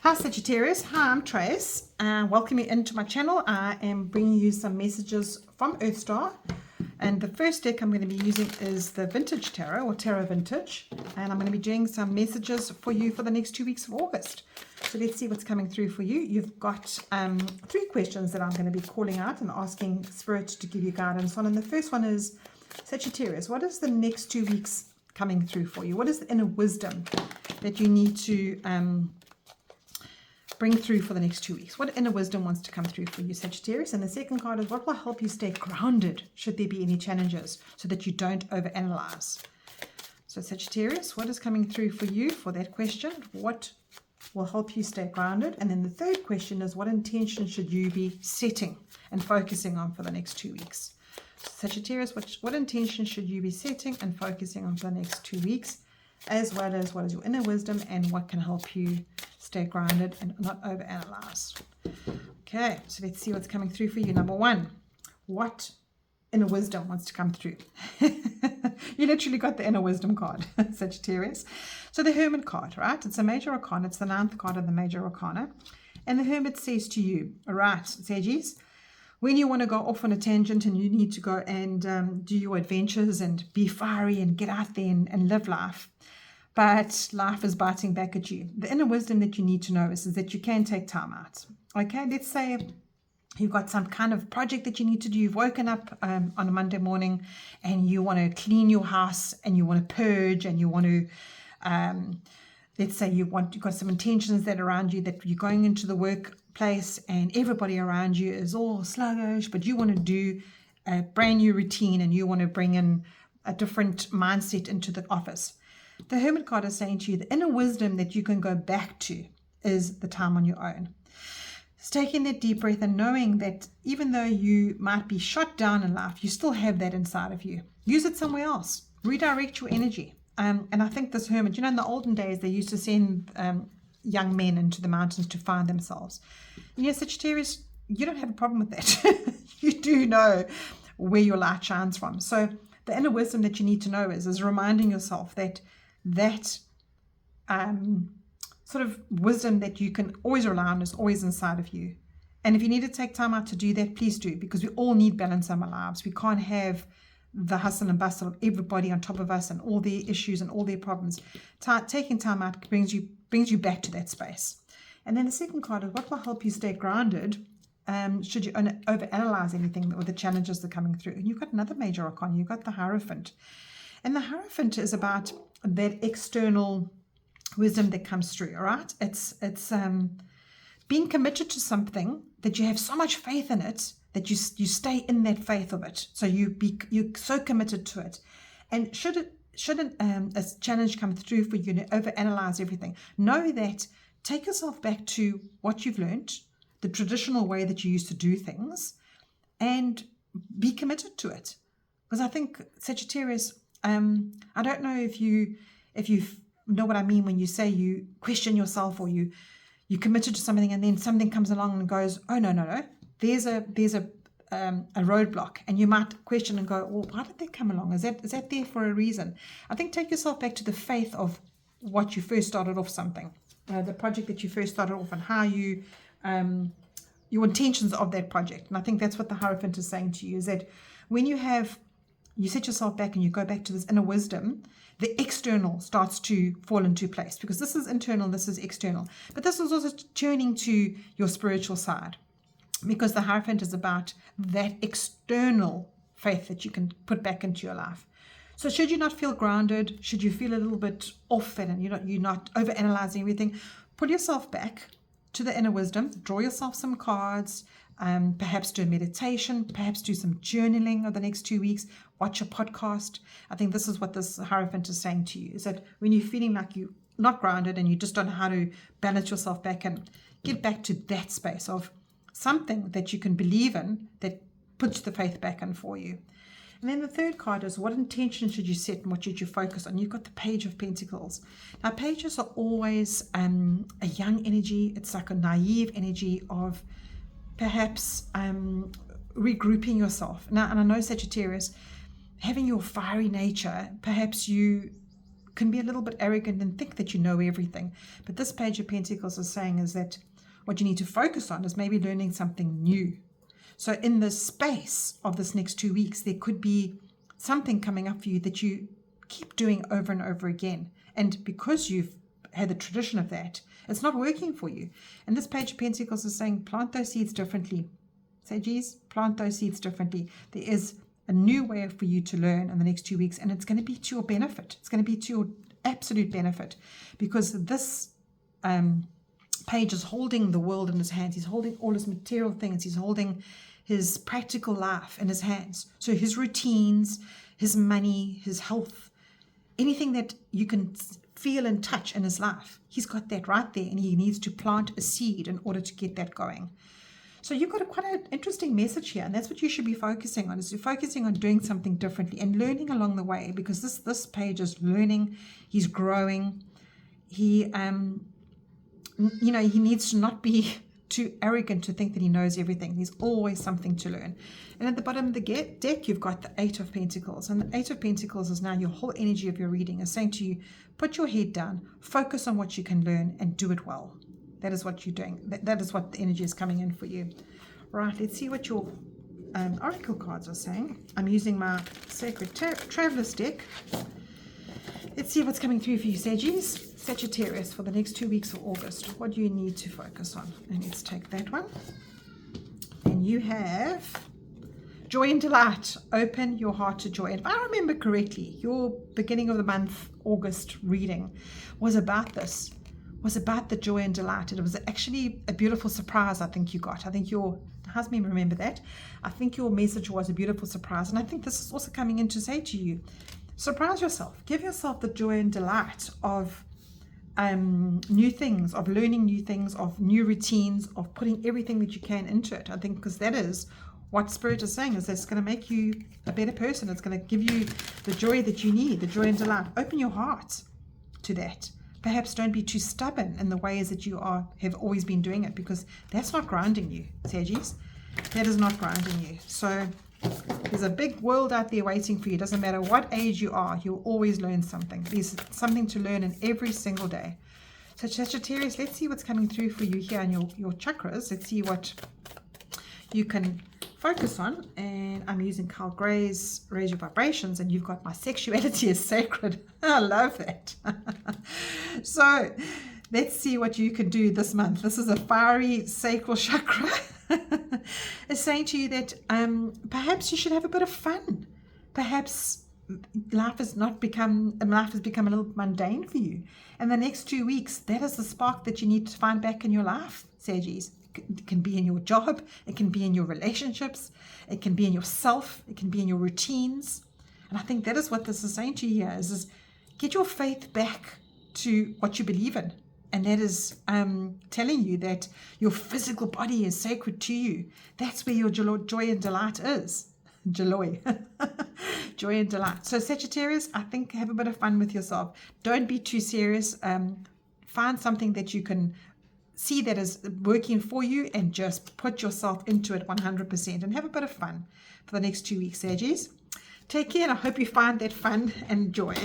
Hi Sagittarius, hi, I'm Trace. Welcome you into my channel. I am bringing you some messages from Earthstar, and the first deck I'm going to be using is the Vintage Tarot, or Tarot Vintage, and I'm going to be doing some messages for you for the next 2 weeks of August. So let's see what's coming through for you. You've got 3 questions that I'm going to be calling out and asking Spirit to give you guidance on, and the first one is, Sagittarius, what is the next 2 weeks coming through for you? What is the inner wisdom that you need to bring through for the next 2 weeks? What inner wisdom wants to come through for you, Sagittarius? And the second card is, what will help you stay grounded should there be any challenges so that you don't overanalyze? So Sagittarius, what is coming through for you for that question? What will help you stay grounded? And then the third question is, what intention should you be setting and focusing on for the next 2 weeks? Sagittarius, what intention should you be setting and focusing on for the next 2 weeks, as well as what is your inner wisdom and what can help you stay grounded and not overanalyze? Okay, so let's see what's coming through for you. Number one, what inner wisdom wants to come through? You literally got the inner wisdom card, Sagittarius. So the Hermit card, right? It's a major arcana. It's the 9th card of the major arcana. And the Hermit says to you, all right, Saggies, when you want to go off on a tangent and you need to go and do your adventures and be fiery and get out there and live life, but life is biting back at you, the inner wisdom that you need to know is that you can take time out. Okay, let's say you've got some kind of project that you need to do. You've woken up on a Monday morning and you want to clean your house and you want to purge and you want to let's say you've got some intentions that are around you, that you're going into the workplace and everybody around you is all sluggish, but you want to do a brand new routine and you want to bring in a different mindset into the office. The Hermit card is saying to you, the inner wisdom that you can go back to is the time on your own. It's taking that deep breath and knowing that even though you might be shot down in life, you still have that inside of you. Use it somewhere else. Redirect your energy. And I think this hermit, in the olden days, they used to send young men into the mountains to find themselves. Sagittarius, you don't have a problem with that. You do know where your light shines from. So the inner wisdom that you need to know is reminding yourself that sort of wisdom that you can always rely on is always inside of you. And if you need to take time out to do that, please do, because we all need balance in our lives. We can't have the hustle and bustle of everybody on top of us and all their issues and all their problems. Taking time out brings you back to that space. And then the second card is, what will help you stay grounded should you overanalyze anything or the challenges that are coming through? And you've got another major arcana. You've got the Hierophant. And the Hierophant is about that external wisdom that comes through, all right? It's being committed to something that you have so much faith in it that you stay in that faith of it. So you're so committed to it. And shouldn't a challenge come through for you to overanalyze everything, know that, take yourself back to what you've learned, the traditional way that you used to do things, and be committed to it. Because I think, Sagittarius, I don't know if you know what I mean when you say you question yourself or you committed to something and then something comes along and goes, oh no, there's a roadblock, and you might question and go, well, why did that come along? Is that there for a reason? I think take yourself back to the faith of what you first started off something, the project that you first started off, and how you your intentions of that project. And I think that's what the Hierophant is saying to you, is that when you set yourself back and you go back to this inner wisdom, the external starts to fall into place, because this is internal, this is external. But this is also turning to your spiritual side, because the Hierophant is about that external faith that you can put back into your life. So should you not feel grounded, should you feel a little bit off and you're not overanalyzing everything, pull yourself back to the inner wisdom, draw yourself some cards, perhaps do a meditation, perhaps do some journaling over the next 2 weeks, watch a podcast. I think this is what this Hierophant is saying to you, is that when you're feeling like you're not grounded and you just don't know how to balance yourself back and get back to that space of something that you can believe in that puts the faith back in for you. And then the third card is, what intention should you set and what should you focus on? You've got the Page of Pentacles. Now, pages are always a young energy. It's like a naive energy of perhaps regrouping yourself. Now, and I know, Sagittarius, having your fiery nature, perhaps you can be a little bit arrogant and think that you know everything. But this Page of Pentacles is saying is that what you need to focus on is maybe learning something new. So in the space of this next 2 weeks, there could be something coming up for you that you keep doing over and over again. And because you've had the tradition of that, it's not working for you. And this Page of Pentacles is saying, plant those seeds differently. Saggies, plant those seeds differently. There is a new way for you to learn in the next 2 weeks, and it's going to be to your benefit. It's going to be to your absolute benefit, because this Page is holding the world in his hands. He's holding all his material things. He's holding his practical life in his hands. So his routines, his money, his health, anything that you can feel and touch in his life, he's got that right there, and he needs to plant a seed in order to get that going. So you've got quite an interesting message here, and that's what you should be focusing on, is you're focusing on doing something differently and learning along the way, because this Page is learning, he's growing, he he needs to not be too arrogant to think that he knows everything. There's always something to learn. And at the bottom of the deck, you've got the 8 of Pentacles. And the 8 of Pentacles is now your whole energy of your reading is saying to you, put your head down, focus on what you can learn, and do it well. That is what you're doing. That is what the energy is coming in for you. Right, let's see what your oracle cards are saying. I'm using my Sacred Travelers deck. Let's see what's coming through for you, Sagittarius, for the next 2 weeks of August. What do you need to focus on? And let's take that one. And you have joy and delight. Open your heart to joy. And if I remember correctly, your beginning of the month, August reading was about this. Was about the joy and delight. It was actually a beautiful surprise, I think you got. I think how's me remember that? I think your message was a beautiful surprise. And I think this is also coming in to say to you, surprise yourself. Give yourself the joy and delight of new things, of learning new things, of new routines, of putting everything that you can into it. I think because that is what Spirit is saying, is that it's going to make you a better person. It's going to give you the joy that you need, the joy and delight. Open your heart to that. Perhaps don't be too stubborn in the ways that you have always been doing it, because that's not grounding you, Saggies. That is not grounding you. So there's a big world out there waiting for you. It doesn't matter what age you are, you'll always learn something. There's something to learn in every single day. So Sagittarius, let's see what's coming through for you here in your chakras. Let's see what you can focus on. And I'm using Carl Gray's Raise Your Vibrations, and you've got My Sexuality is Sacred. I love that. So let's see what you can do this month. This is a fiery sacral chakra. It's saying to you that perhaps you should have a bit of fun. Perhaps life has become a little mundane for you. And the next 2 weeks, that is the spark that you need to find back in your life, Saggies. It can be in your job, it can be in your relationships, it can be in yourself, it can be in your routines. And I think that is what this is saying to you here, is get your faith back to what you believe in. And that is telling you that your physical body is sacred to you. That's where your joy and delight is. Joy and delight. So Sagittarius, I think have a bit of fun with yourself. Don't be too serious. Find something that you can see that is working for you, and just put yourself into it 100% and have a bit of fun for the next 2 weeks, Saggies. Take care, and I hope you find that fun and joy.